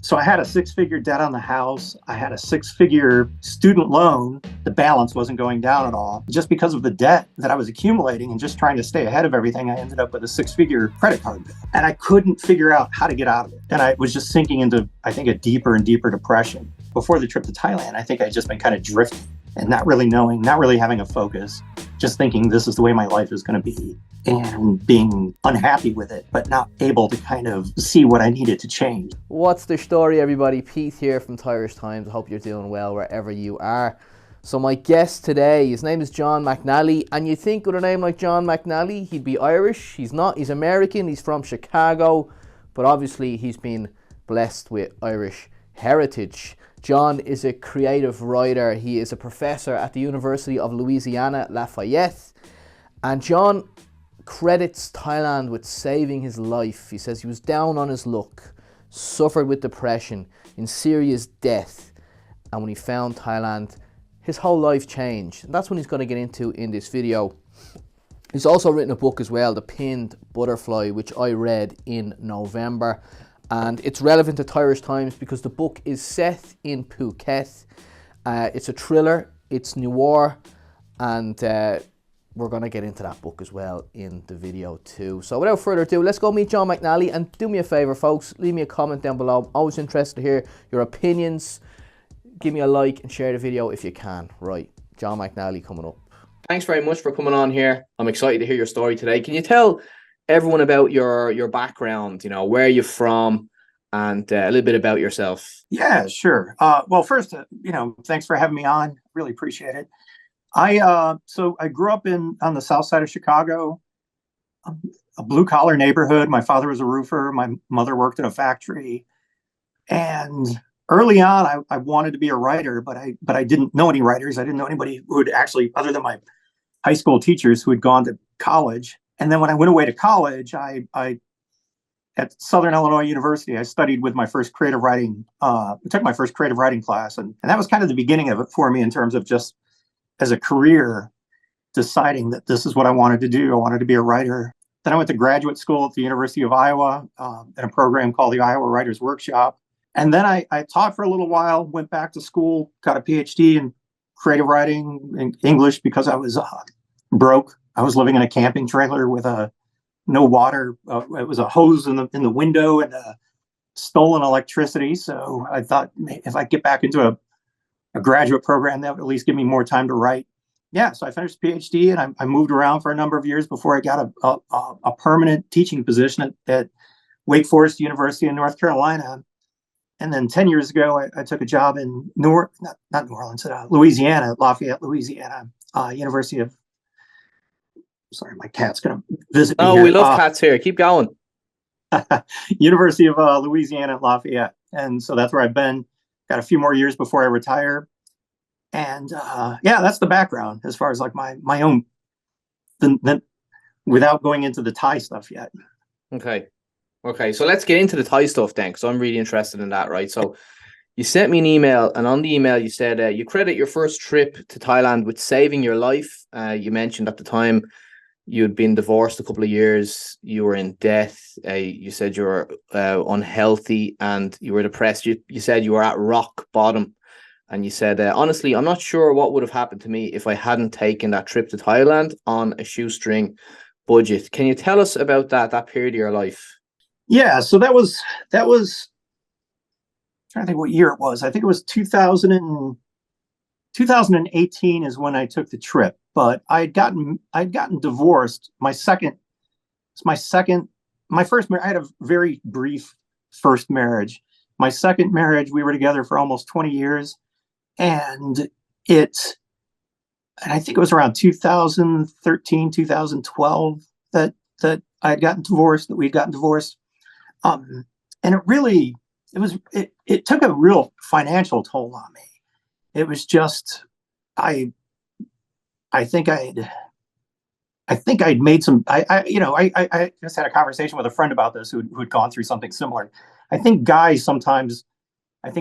So I had a six-figure debt on the house. I had a six-figure student loan. The balance wasn't going down at all. Just because of the debt that I was accumulating and just trying to stay ahead of everything, I ended up with a six-figure credit card bill. And I couldn't figure out how to get out of it. And I was just sinking into, I think, a deeper and deeper depression. Before the trip to Thailand, I think I'd just been kind of drifting and not really knowing, not really having a focus, just thinking this is the way my life is going to be, and being unhappy with it, but not able to kind of see what I needed to change. What's the story, everybody? Pete here from Irish Times. I hope you're doing well wherever you are. So my guest today, his name is John McNally, and you think with a name like John McNally, he'd be Irish. He's not. He's American. He's from Chicago, but obviously he's been blessed with Irish heritage. John is a creative writer. He is a professor at the University of Louisiana, Lafayette. And John credits Thailand with saving his life. He says he was down on his luck, suffered with depression, in serious death. And when he found Thailand, his whole life changed. And that's what he's going to get into in this video. He's also written a book as well, The Pinned Butterfly, which I read in November. And it's relevant to Irish Times because the book is set in Phuket. It's a thriller, it's noir, and we're going to get into that book as well in the video too. So without further ado, let's go meet John McNally. And do me a favour, folks, leave me a comment down below. I'm always interested to hear your opinions. Give me a like and share the video if you can. Right, John McNally coming up. Thanks very much for coming on here. I'm excited to hear your story today. Can you tell everyone about your background, you know, where you're from, and a little bit about yourself? Yeah, sure. Well, first, thanks for having me on. Really appreciate it. So I grew up on the south side of Chicago, a blue collar neighborhood. My father was a roofer. My mother worked in a factory. And early on, I wanted to be a writer, but I didn't know any writers. I didn't know anybody who would actually, other than my high school teachers who had gone to college. And then when I went away to college, I at Southern Illinois University, I studied with my first creative writing. I took my first creative writing class, and that was kind of the beginning of it for me in terms of just as a career, deciding that this is what I wanted to do. I wanted to be a writer. Then I went to graduate school at the University of Iowa in a program called the Iowa Writers Workshop. And then I taught for a little while, went back to school, got a PhD in creative writing in English because I was broke. I was living in a camping trailer with no water. It was a hose in the window and stolen electricity. So I thought if I get back into a graduate program, that would at least give me more time to write. Yeah, so I finished PhD and I moved around for a number of years before I got a permanent teaching position at Wake Forest University in North Carolina. And then 10 years ago, I took a job in not New Orleans, Louisiana, Lafayette, Louisiana, University of. Sorry, my cat's going to visit me. Oh, we love cats here. Keep going. University of Louisiana at Lafayette. And so that's where I've been. Got a few more years before I retire. And yeah, that's the background as far as like my own, without going into the Thai stuff yet. Okay. So let's get into the Thai stuff then, because I'm really interested in that, right? So you sent me an email, and on the email you said you credit your first trip to Thailand with saving your life. You mentioned at the time you'd been divorced a couple of years, you were in debt, you said you were unhealthy and you were depressed. You said you were at rock bottom, and you said, honestly, I'm not sure what would have happened to me if I hadn't taken that trip to Thailand on a shoestring budget. Can you tell us about that period of your life? Yeah, so that was I'm trying to think what year it was. I think it was 2018 is when I took the trip, but I'd gotten divorced. My first marriage, I had a very brief first marriage. My second marriage, we were together for almost 20 years. And I think it was around 2013, 2012 that we'd gotten divorced. And it took a real financial toll on me. It was just, I think I'd made some, I just had a conversation with a friend about this who had gone through something similar. I think guys sometimes,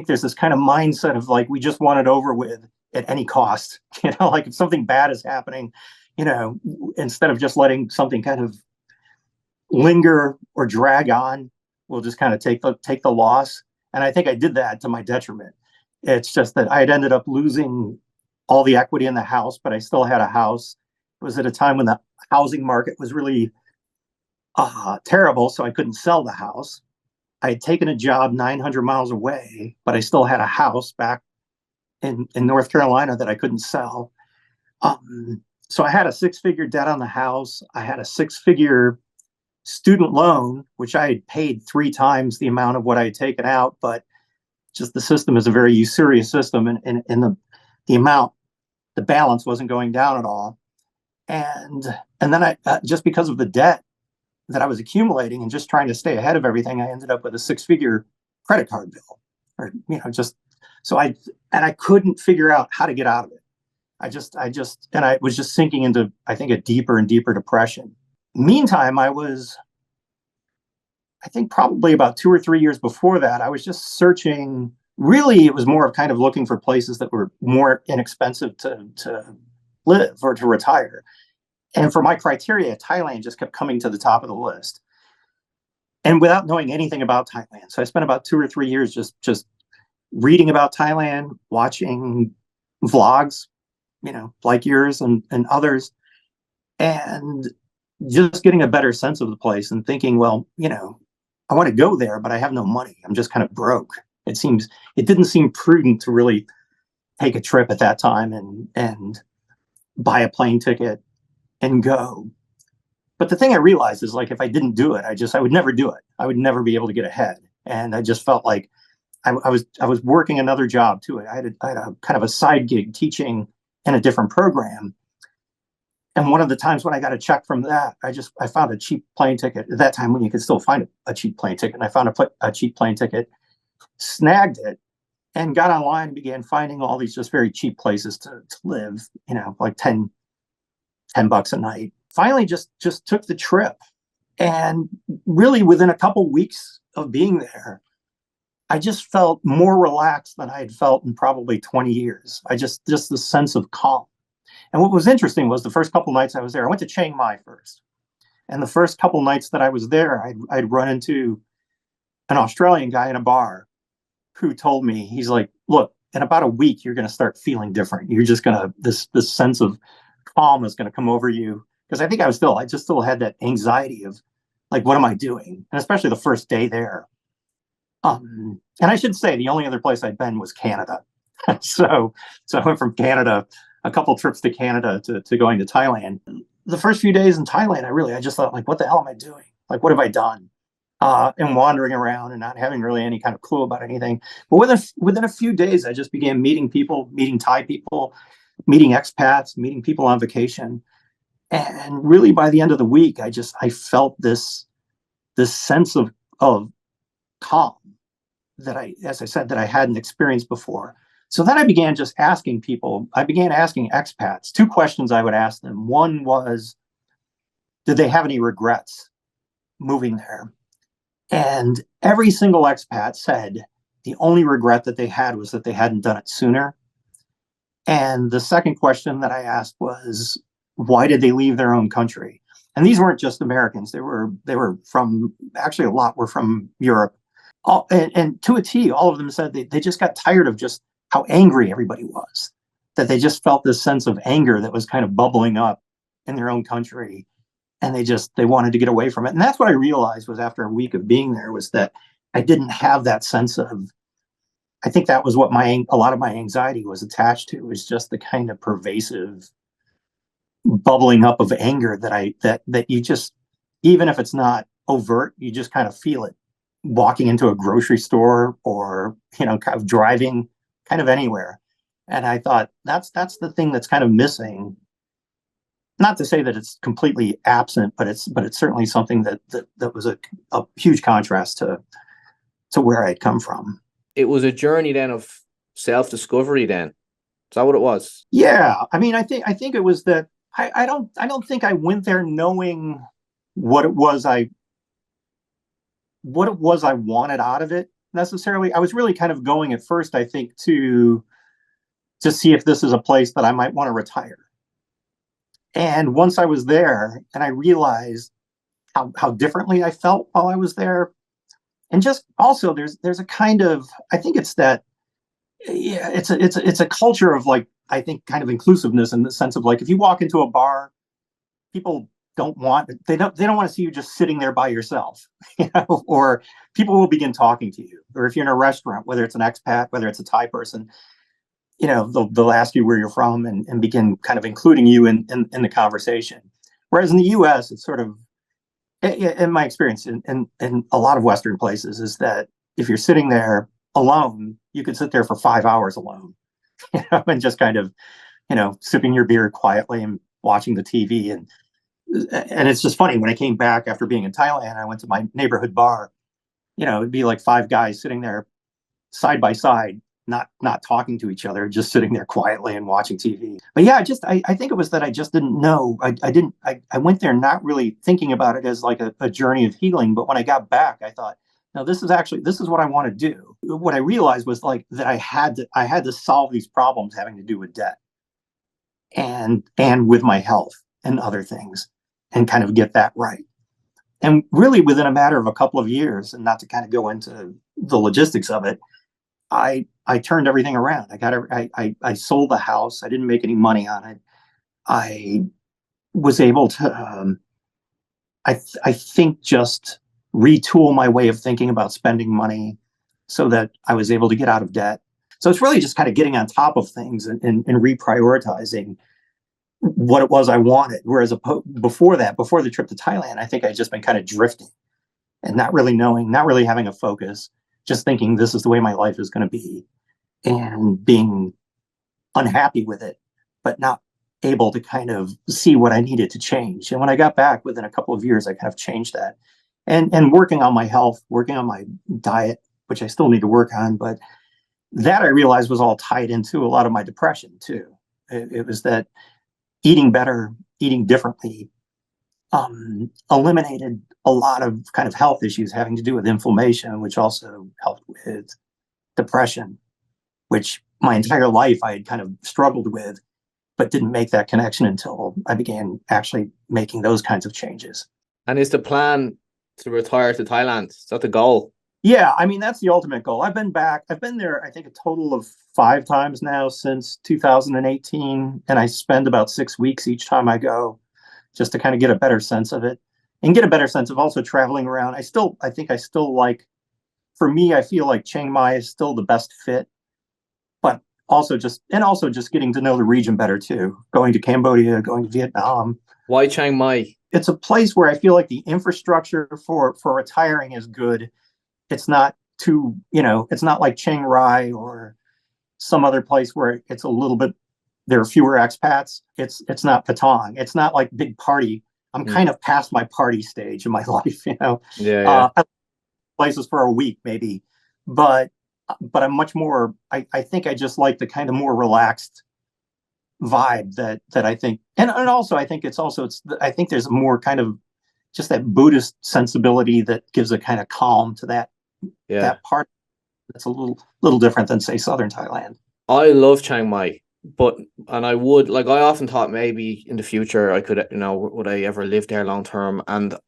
there's this kind of mindset of like, we just want it over with at any cost, like if something bad is happening, instead of just letting something kind of linger or drag on, we'll just kind of take the loss. And I think I did that to my detriment. It's just that I had ended up losing all the equity in the house, but I still had a house. It was at a time when the housing market was really terrible, so I couldn't sell the house. I had taken a job 900 miles away, but I still had a house back in North Carolina that I couldn't sell. So I had a six-figure debt on the house. I had a six-figure student loan, which I had paid 3 times the amount of what I had taken out, but just the system is a very usurious system, and the amount, the balance wasn't going down at all. And then I just because of the debt that I was accumulating and just trying to stay ahead of everything, I ended up with a six-figure credit card bill, or just so I couldn't figure out how to get out of it. I was just sinking into, I think, a deeper and deeper depression. Meantime, I think probably about 2 or 3 years before that, I was just searching. Really, it was more of kind of looking for places that were more inexpensive to live or to retire. And for my criteria, Thailand just kept coming to the top of the list. And without knowing anything about Thailand. So I spent about 2 or 3 years just reading about Thailand, watching vlogs, like yours and others, and just getting a better sense of the place and thinking, well, I want to go there, but I have no money. I'm just kind of broke. It didn't seem prudent to really take a trip at that time and buy a plane ticket and go. But the thing I realized is, like, if I didn't do it, I would never do it. I would never be able to get ahead. And I just felt like I was working another job too. I had a kind of a side gig teaching in a different program. And one of the times when I got a check from that, I found a cheap plane ticket at that time when you could still find a cheap plane ticket. And I found a cheap plane ticket, snagged it, and got online and began finding all these just very cheap places to live, like $10 a night. Finally, just took the trip. And really within a couple weeks of being there, I just felt more relaxed than I had felt in probably 20 years. Just the sense of calm. And what was interesting was the first couple nights I was there, I went to Chiang Mai first. And the first couple nights that I was there, I'd run into an Australian guy in a bar who told me, he's like, look, in about a week, you're going to start feeling different. You're just going to, this sense of calm is going to come over you. Because I think I just still had that anxiety of, like, what am I doing? And especially the first day there. And I should say the only other place I'd been was Canada. so I went from Canada, a couple trips to Canada to going to Thailand. The first few days in Thailand, I just thought, like, what the hell am I doing? Like, what have I done? And wandering around and not having really any kind of clue about anything. But within a few days, I just began meeting people, meeting Thai people, meeting expats, meeting people on vacation. And really by the end of the week, I felt this sense of calm that as I said, that I hadn't experienced before. So then I began just asking people, I began asking expats 2 questions I would ask them. One was, did they have any regrets moving there? And every single expat said the only regret that they had was that they hadn't done it sooner. And the second question that I asked was, why did they leave their own country? And these weren't just Americans. They were from, actually a lot were from Europe. And to a T, all of them said they just got tired of just how angry everybody was, that they just felt this sense of anger that was kind of bubbling up in their own country. And they wanted to get away from it. And that's what I realized was after a week of being there, was that I didn't have that sense of, I think that was what a lot of my anxiety was attached to, was just the kind of pervasive bubbling up of anger that you just, even if it's not overt, you just kind of feel it walking into a grocery store or, kind of driving kind of anywhere. And I thought that's the thing that's kind of missing. Not to say that it's completely absent, but it's certainly something that was a huge contrast to where I'd come from. It was a journey then of self-discovery then. Is that what it was? Yeah. I mean, I think it was that I don't think I went there knowing what it was I wanted out of it necessarily. I was really kind of going at first, I think, to see if this is a place that I might want to retire. And once I was there and I realized how differently I felt while I was there, and just also there's a kind of, I think it's that, yeah, it's a culture of like, I think kind of inclusiveness in the sense of like, if you walk into a bar, people they don't want to see you just sitting there by yourself, or people will begin talking to you. Or if you're in a restaurant, whether it's an expat, whether it's a Thai person, they'll ask you where you're from, and begin kind of including you in the conversation. Whereas in the US, it's sort of, in my experience in a lot of Western places, is that if you're sitting there alone, you could sit there for 5 hours alone, and just kind of, sipping your beer quietly and watching the TV. And it's just funny, when I came back after being in Thailand, I went to my neighborhood bar. It'd be like five guys sitting there side by side, not talking to each other, just sitting there quietly and watching TV. But yeah, I think it was that I just didn't know. I went there not really thinking about it as like a journey of healing. But when I got back, I thought, no, this is what I want to do. What I realized was like that I had to solve these problems having to do with debt and with my health and other things, and kind of get that right. And really within a matter of a couple of years, and not to kind of go into the logistics of it, I turned everything around. I sold the house. I didn't make any money on it. I was able to, I think, just retool my way of thinking about spending money so that I was able to get out of debt. So it's really just kind of getting on top of things and reprioritizing what it was I wanted. Whereas before the trip to Thailand, I think I'd just been kind of drifting and not really knowing, not really having a focus, just thinking this is the way my life is going to be, and being unhappy with it, but not able to kind of see what I needed to change. And when I got back within a couple of years, I kind of changed that, and working on my health, working on my diet, which I still need to work on, but that I realized was all tied into a lot of my depression too. It was that eating better, eating differently, eliminated a lot of kind of health issues having to do with inflammation, which also helped with depression, which my entire life I had kind of struggled with, but didn't make that connection until I began actually making those kinds of changes. And is the plan to retire to Thailand? Is that the goal? Yeah, I mean, that's the ultimate goal. I've been back. I've been there, I think, a total of 5 times now since 2018. And I spend about 6 weeks each time I go, just to kind of get a better sense of it, and get a better sense of also traveling around. I think I still like, for me, I feel like Chiang Mai is still the best fit, but also just getting to know the region better too. Going to Cambodia, going to Vietnam. Why Chiang Mai? It's a place where I feel like the infrastructure for retiring is good. It's not too, it's not like Chiang Rai or some other place where it's a little bit, there are fewer expats. It's not Patong. It's not like big party. I'm kind of past my party stage in my life, Yeah. Places for a week maybe, but I'm much more, I think I just like the kind of more relaxed vibe that I think, and also I think I think there's more kind of just that Buddhist sensibility that gives a kind of calm to that part that's a little different than, say, southern Thailand. I love Chiang Mai, and I would, like, I often thought maybe in the future I could, would I ever live there long term? And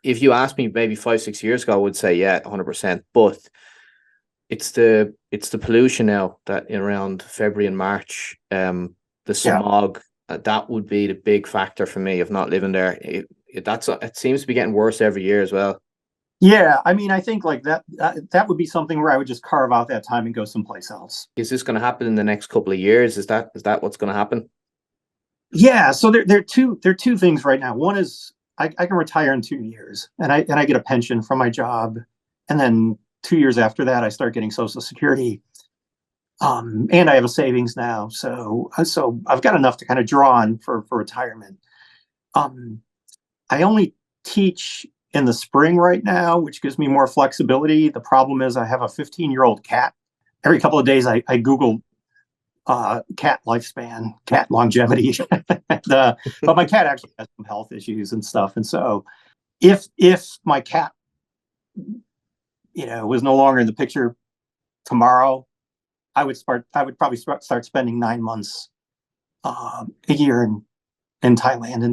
if you asked me maybe 5-6 years ago, I would say yeah, 100%. But it's the pollution now that in around February and March, the smog, that would be the big factor for me of not living there. It seems to be getting worse every year as well. Yeah, I mean, I think like that would be something where I would just carve out that time and go someplace else. Is this going to happen in the next couple of years? Is that what's going to happen? Yeah, so there are two things right now. One is I can retire in 2 years, and I get a pension from my job, and then 2 years after that I start getting Social Security, and I have a savings now, so I've got enough to kind of draw on for retirement. I only teach in the spring right now, which gives me more flexibility. The problem is I have a 15-year-old cat. Every couple of days I Google cat lifespan, cat longevity. But my cat actually has some health issues and stuff. And so if my cat, was no longer in the picture tomorrow, I would probably start spending 9 months a year in Thailand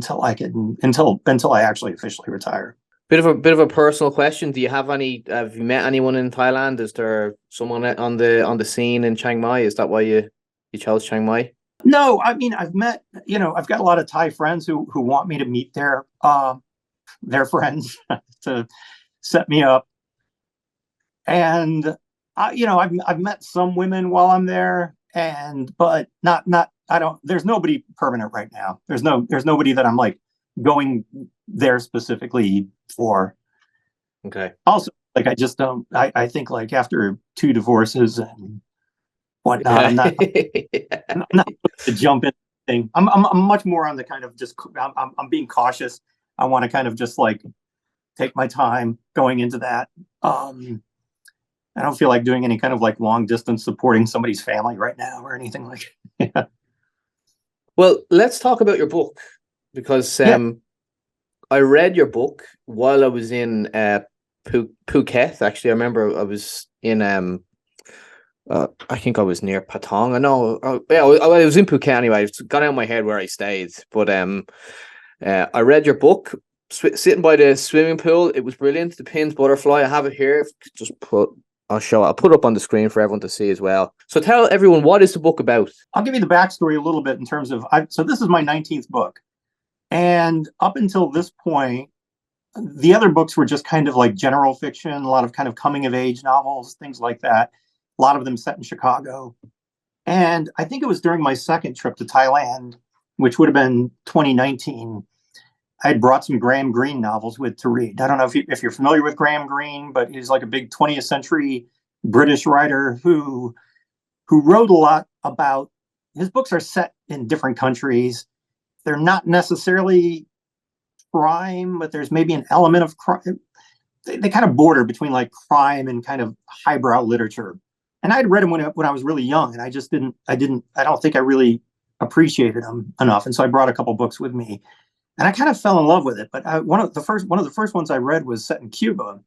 until I actually officially retire. Bit of a personal question. Do you have any? Have you met anyone in Thailand? Is there someone on the scene in Chiang Mai? Is that why you chose Chiang Mai? No, I mean I've met, I've got a lot of Thai friends who want me to meet their friends to set me up. And I've met some women while I'm there, but not I don't. There's nobody permanent right now. There's nobody that I'm like going there specifically for. Okay. Also, like I just don't. I think like after two divorces and whatnot, Yeah. I'm not to jump in thing. I'm much more on the kind of just I'm being cautious. I want to kind of just like take my time going into that. I don't feel like doing any kind of like long distance supporting somebody's family right now or anything like that. Well, let's talk about your book because Yeah. I read your book while I was in Phuket. Actually, I remember I was in I think I was near Patong. I know. Yeah, I was in Phuket anyway. It's gone out of my head where I stayed, but I read your book sitting by the swimming pool. It was brilliant. The Pins Butterfly. I have it here. I'll put it up on the screen for everyone to see as well. So tell everyone, what is the book about? I'll give you the backstory a little bit in terms of so this is my 19th book. And up until this point, the other books were just kind of like general fiction, a lot of kind of coming of age novels, things like that. A lot of them set in Chicago. And I think it was during my second trip to Thailand, which would have been 2019. I had brought some Graham Greene novels with to read. I don't know if you're familiar with Graham Greene, but he's like a big 20th century British writer who wrote a lot about. His books are set in different countries. They're not necessarily crime, but there's maybe an element of crime. They kind of border between like crime and kind of highbrow literature. And I'd read them when I was really young, and I don't think I really appreciated them enough. And so I brought a couple books with me, and I kind of fell in love with it. But one of the first ones I read was set in Cuba,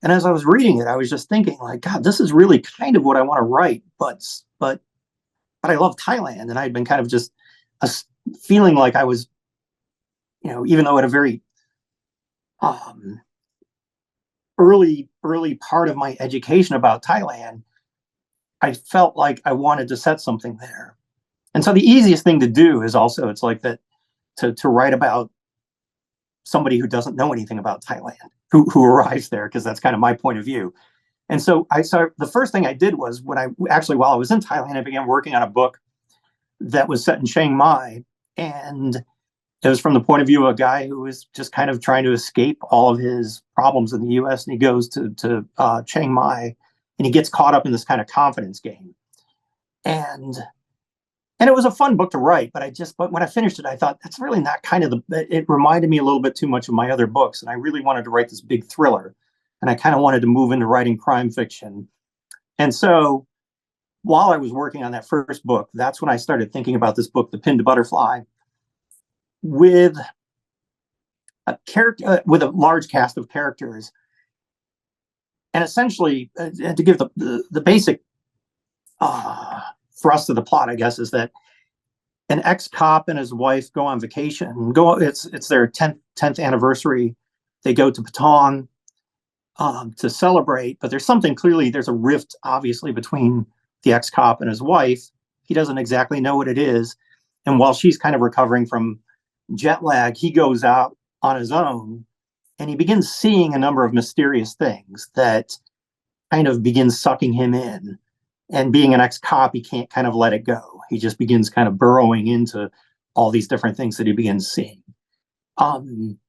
and as I was reading it, I was just thinking, like, God, this is really kind of what I want to write, but I love Thailand, and I'd been kind of just feeling like I was, even though at a very um, early part of my education about Thailand, I felt like I wanted to set something there. And so the easiest thing to do is also it's like that to write about somebody who doesn't know anything about Thailand, who arrives there, because that's kind of my point of view. And so the first thing I did was while I was in Thailand, I began working on a book that was set in Chiang Mai. And it was from the point of view of a guy who was just kind of trying to escape all of his problems in the US. And he goes to Chiang Mai, and he gets caught up in this kind of confidence game. And it was a fun book to write, but when I finished it, I thought that's really not kind of it reminded me a little bit too much of my other books. And I really wanted to write this big thriller. And I kind of wanted to move into writing crime fiction. And so while I was working on that first book, that's when I started thinking about this book, The Pinned Butterfly, with a character, with a large cast of characters. And essentially, to give the basic thrust of the plot, I guess, is that an ex-cop and his wife go on vacation. It's their 10th anniversary. They go to Patong to celebrate, but there's a rift, obviously, between the ex-cop and his wife. He doesn't exactly know what it is. And while she's kind of recovering from jet lag, he goes out on his own, and he begins seeing a number of mysterious things that kind of begins sucking him in. And being an ex-cop, he can't kind of let it go. He just begins kind of burrowing into all these different things that he begins seeing. And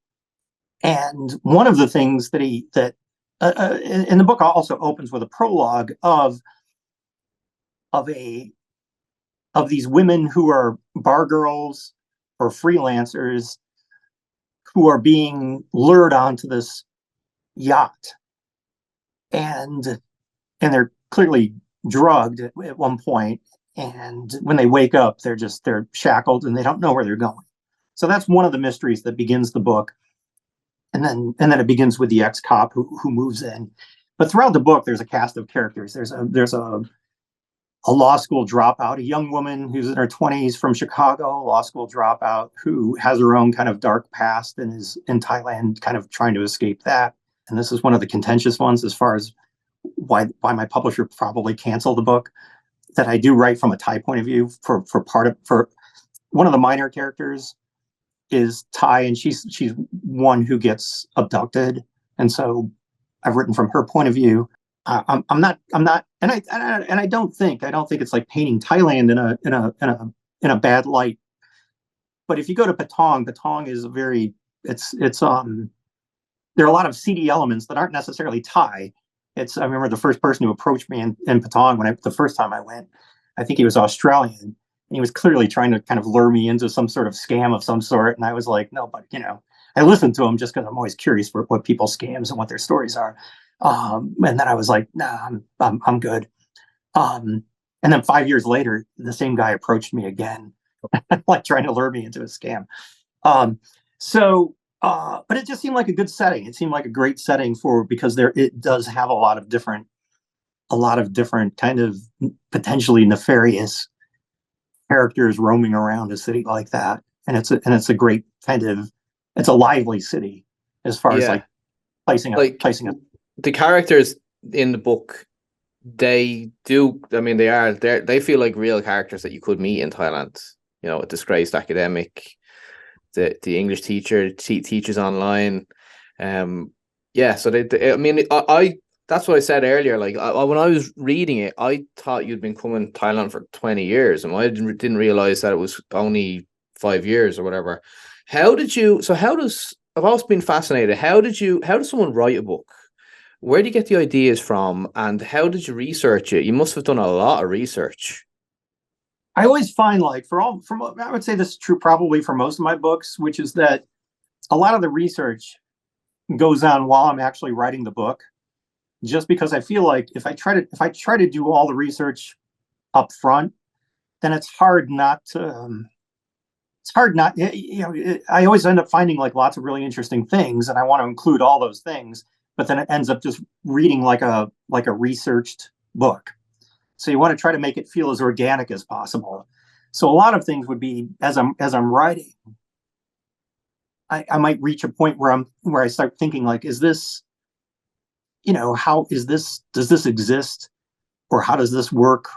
one of the things that in the book also opens with a prologue of these women who are bar girls or freelancers who are being lured onto this yacht, and they're clearly drugged at one point, and when they wake up, they're shackled and they don't know where they're going. So that's one of the mysteries that begins the book. And then it begins with the ex-cop who moves in. But throughout the book, there's a cast of characters. There's a a law school dropout, a young woman who's in her 20s from Chicago, a law school dropout who has her own kind of dark past and is in Thailand kind of trying to escape that. And this is one of the contentious ones as far as why my publisher probably canceled the book, that I do write from a Thai point of view for one of the minor characters is Thai, and she's one who gets abducted, and so I've written from her point of view. I'm not, and I don't think it's like painting Thailand in a bad light. But if you go to Patong is there are a lot of seedy elements that aren't necessarily Thai. I remember the first person who approached me in Patong the first time I went, I think he was Australian, and he was clearly trying to kind of lure me into some sort of scam of some sort. And I was like, no, but I listened to him just because I'm always curious for what people's scams and what their stories are. And then I was like, nah, I'm good. And then 5 years later, the same guy approached me again, like trying to lure me into a scam. But it just seemed like a good setting. It seemed like a great setting because it does have a lot of different kind of potentially nefarious characters roaming around a city like that. And it's a great it's a lively city as far as like placing a. The characters in the book, they feel like real characters that you could meet in Thailand. A disgraced academic, the English teacher teaches online. So I that's what I said earlier. Like when I was reading it, I thought you'd been coming to Thailand for 20 years, and I didn't realize that it was only 5 years or whatever. I've always been fascinated. How does someone write a book? Where do you get the ideas from, and how did you research it? You must have done a lot of research. I always find I would say this is true probably for most of my books, which is that a lot of the research goes on while I'm actually writing the book, just because I feel like if I try to do all the research up front, then it's hard not to. I always end up finding like lots of really interesting things, and I want to include all those things, but then it ends up just reading like a researched book. So you want to try to make it feel as organic as possible. So a lot of things would be as I'm writing, I might reach a point where I start thinking like, is this, does this exist, or how does this work,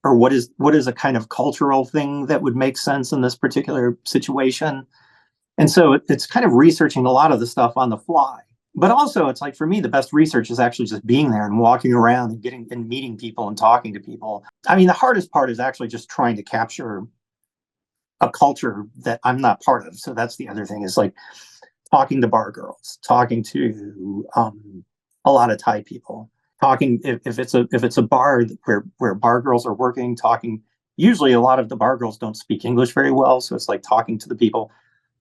or what is a kind of cultural thing that would make sense in this particular situation? And so it's kind of researching a lot of the stuff on the fly. But also, it's like, for me, the best research is actually just being there and walking around and meeting people and talking to people. I mean, the hardest part is actually just trying to capture a culture that I'm not part of. So that's the other thing, is like talking to bar girls, talking to a lot of Thai people, talking if it's a bar where bar girls are working, talking. Usually, a lot of the bar girls don't speak English very well, so it's like talking to the people,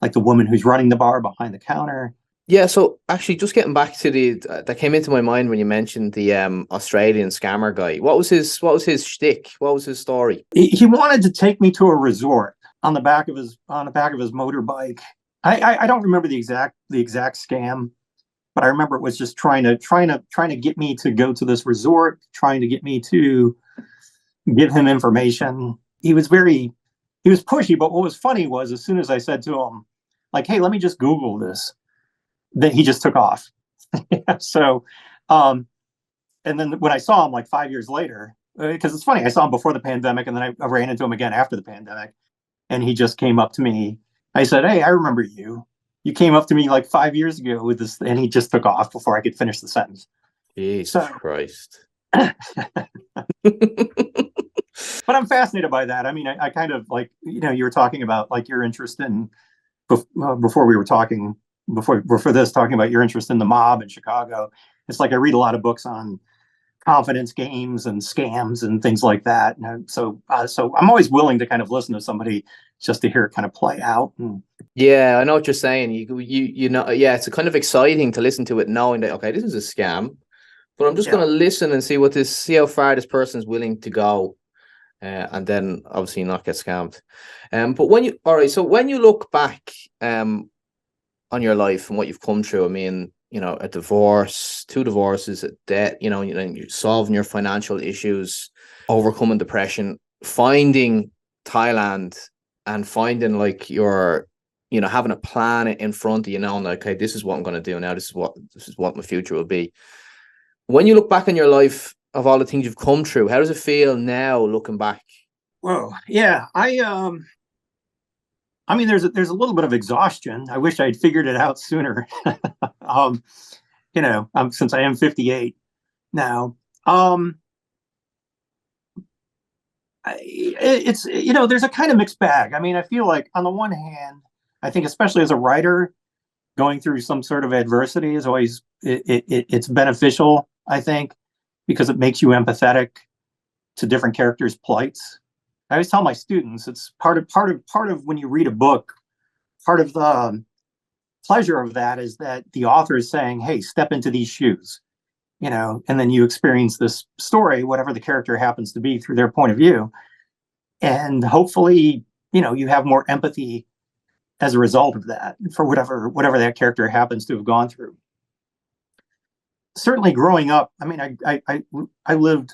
like the woman who's running the bar behind the counter. Yeah, so actually, just getting back to that came into my mind when you mentioned the Australian scammer guy. What was his shtick? What was his story? He wanted to take me to a resort on the back of his motorbike. I don't remember the exact scam, but I remember it was just trying to get me to go to this resort, trying to get me to give him information. He was pushy, but what was funny was, as soon as I said to him, like, hey, let me just Google this, then he just took off. So, and then when I saw him like 5 years later, because it's funny, I saw him before the pandemic, and then I ran into him again after the pandemic, and he just came up to me. I said, hey, I remember you. You came up to me like 5 years ago with this, and he just took off before I could finish the sentence. Jesus Christ. But I'm fascinated by that. I mean, I kind of like, you were talking about like your interest in, before we were talking, before this, talking about your interest in the mob in Chicago. It's like I read a lot of books on confidence games and scams and things like that. And so I'm always willing to kind of listen to somebody just to hear it kind of play out. Yeah, I know what you're saying. Yeah, it's kind of exciting to listen to it, knowing that, okay, this is a scam, but I'm just going to listen and see how far this person's willing to go, and then obviously not get scammed. But when you look back on your life and what you've come through, I mean, a divorce, two divorces, a debt, you're solving your financial issues, overcoming depression, finding Thailand and finding like having a plan in front of you, knowing like, okay, this is what I'm going to do now. This is what my future will be. When you look back on your life of all the things you've come through, how does it feel now looking back? Whoa, yeah. I mean, there's a little bit of exhaustion. I wish I'd figured it out sooner. um, since I am 58 now. It's there's a kind of mixed bag. I mean, I feel like on the one hand, I think especially as a writer, going through some sort of adversity is always it's beneficial. I think because it makes you empathetic to different characters' plights. I always tell my students it's part of when you read a book, part of the pleasure of that is that the author is saying, hey, step into these shoes, and then you experience this story, whatever the character happens to be, through their point of view. And hopefully, you have more empathy as a result of that for whatever that character happens to have gone through. Certainly growing up, I mean, I lived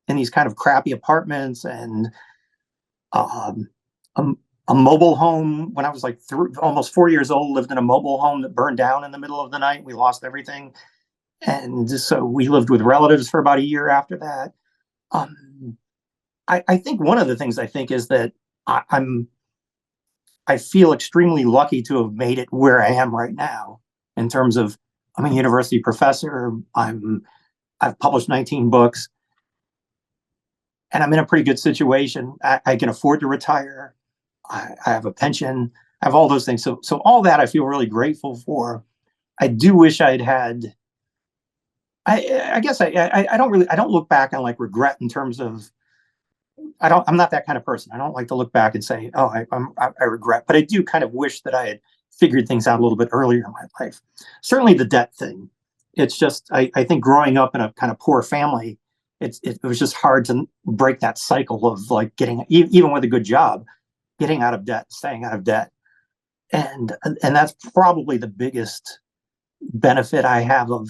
in these kind of crappy apartments and a, a mobile home when I was like almost 4 years old, lived in a mobile home that burned down in the middle of the night. We lost everything. And so we lived with relatives for about a year after that. I think one of the things I think is that I feel extremely lucky to have made it where I am right now in terms of I'm a university professor. I've published 19 books and I'm in a pretty good situation. I can afford to retire. I have a pension. I have all those things. So all that I feel really grateful for. I do wish I'd had. I guess I don't look back on like regret in terms of I'm not that kind of person. I don't like to look back and say, oh, I regret, but I do kind of wish that I had figured things out a little bit earlier in my life. Certainly the debt thing. It's just, I think growing up in a kind of poor family, it was just hard to break that cycle of like getting, even with a good job, getting out of debt, staying out of debt. And that's probably the biggest benefit I have of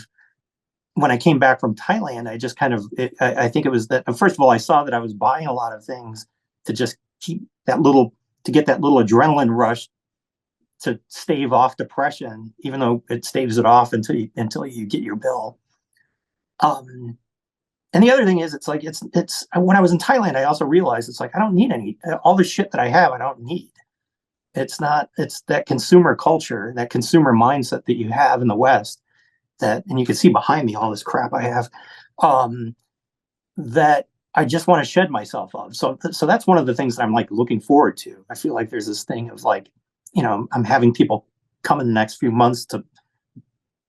when I came back from Thailand. I just kind of, I think it was that, first of all, I saw that I was buying a lot of things to just keep to get that little adrenaline rush to stave off depression, even though it staves it off until you get your bill. And the other thing is, it's like, it's when I was in Thailand, I also realized it's like, I don't need all the shit that I have, I don't need. It's that consumer culture, that consumer mindset that you have in the West and you can see behind me all this crap I have, that I just want to shed myself of. So that's one of the things that I'm like looking forward to. I feel like there's this thing of like, I'm having people come in the next few months to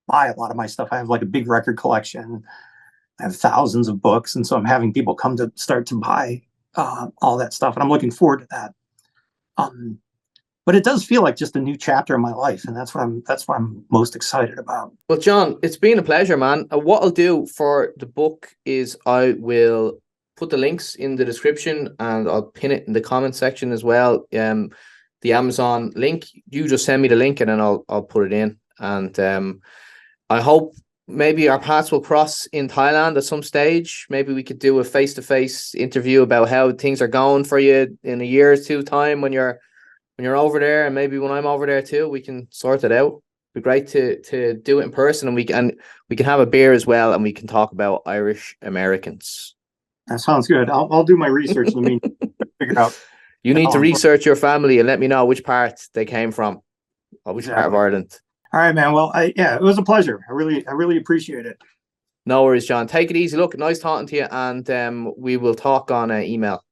buy a lot of my stuff. I have like a big record collection. I have thousands of books. And so I'm having people come to start to buy all that stuff. And I'm looking forward to that. But it does feel like just a new chapter in my life, and that's what I'm most excited about. Well, John, it's been a pleasure, man. What I'll do for the book is I will put the links in the description and I'll pin it in the comment section as well. The Amazon link, you just send me the link and then I'll put it in. And I hope maybe our paths will cross in Thailand at some stage. Maybe we could do a face-to-face interview about how things are going for you in a year or two time when you're over there, and maybe when I'm over there too, we can sort it out. It'd be great to do it in person, and we can have a beer as well, and we can talk about Irish Americans. That sounds good. I'll do my research. Let me figure out. You need to research your family and let me know which part they came from, or which part of Ireland. All right, man. Well, it was a pleasure. I really appreciate it. No worries, John. Take it easy. Look, nice talking to you, and we will talk on email.